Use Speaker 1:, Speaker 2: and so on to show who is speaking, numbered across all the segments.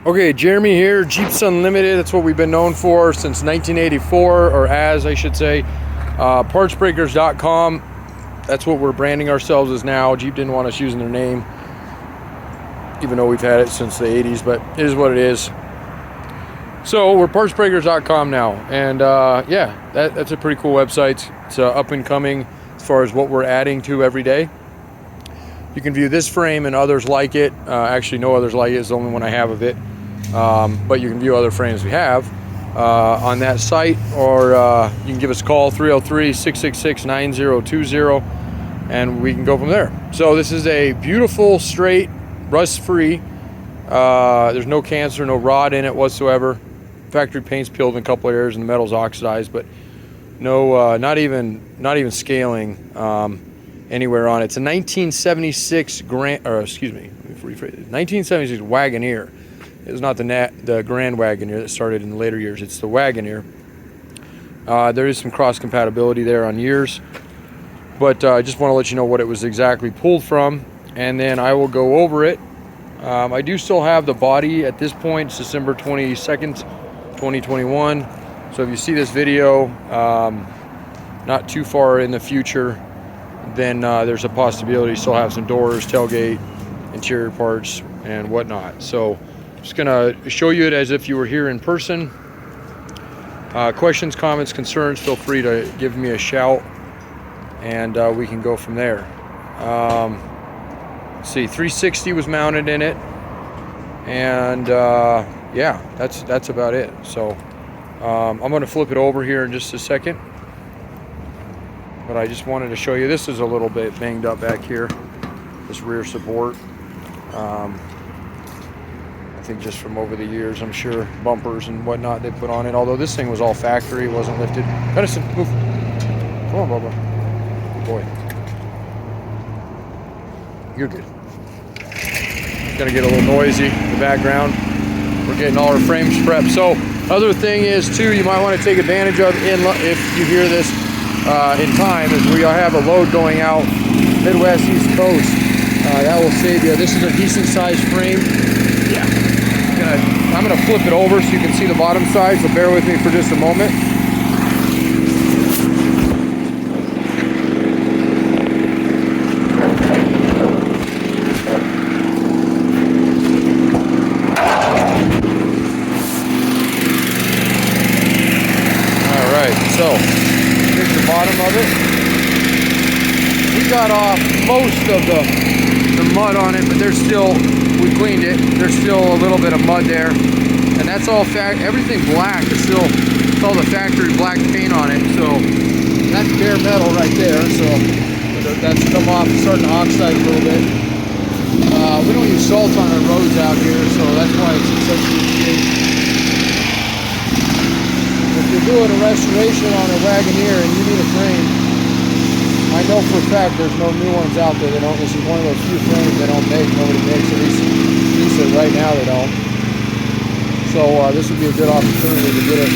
Speaker 1: Okay, Jeremy here, Jeeps Unlimited. That's what we've been known for since 1984, or as I should say. Partsbreakers.com. That's what we're branding ourselves as now. Jeep didn't want us using their name, even though we've had it since the 80s, but it is what it is. So we're partsbreakers.com now, and yeah, that's a pretty cool website. It's up and coming as far as what we're adding to every day. You can view this frame and others like it. Actually, no others like it. It's the only one I have of it. But you can view other frames we have on that site, or you can give us a call, 303-666-9020, and we can go from there. So this is a beautiful, straight, rust-free. There's no cancer, no rot in it whatsoever. Factory paint's peeled in a couple of areas and the metal's oxidized, but no, not even scaling anywhere on it. It's a 1976 1976 Wagoneer. It's not the Grand Wagoneer that started in the later years. It's the Wagoneer. There is some cross compatibility there on years, but I just want to let you know what it was exactly pulled from, and then I will go over it. I do still have the body at this point. It's December 22nd, 2021. So if you see this video not too far in the future, then there's a possibility still have some doors, tailgate, interior parts, and whatnot. So just gonna show you it as if you were here in person. Questions, comments, concerns, feel free to give me a shout, and we can go from there. Let's see, 360 was mounted in it, and yeah, that's about it. So I'm gonna flip it over here in just a second, but I just wanted to show you, this is a little bit banged up back here, this rear support. I think just from over the years, I'm sure bumpers and whatnot they put on it, although this thing was all factory, it wasn't lifted. Edison, move. Come on, Bubba. Good boy. You're good. It's gonna get a little noisy in the background. We're getting all our frames prepped. So other thing is too, you might want to take advantage of if you hear this in time, is we have a load going out Midwest, East Coast. That will save you. This is a decent sized frame. Yeah. I'm gonna flip it over so you can see the bottom side, so bear with me for just a moment. Alright, so here's the bottom of it. We got off most of the mud on it, but there's still, we cleaned it, there's still a little bit of mud there, and that's all everything black is still, it's all the factory black paint on it. So that's bare metal right there, so that's come off, it's starting to oxidize a little bit. We don't use salt on our roads out here, so that's why it's in such good shape. If you're doing a restoration on a Wagoneer and you need a frame, I know for a fact there's no new ones out there. They don't. This is one of those few frames they don't make. Nobody makes, at least right now they don't. So this would be a good opportunity to get it.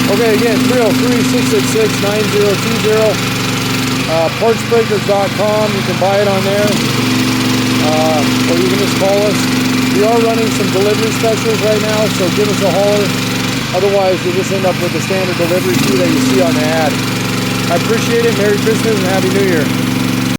Speaker 1: Okay, again, 303-666-9020. Partsbreakers.com. You can buy it on there, or you can just call us. We are running some delivery specials right now, so give us a holler. Otherwise, you'll just end up with the standard delivery fee that you see on the ad. I appreciate it. Merry Christmas and Happy New Year.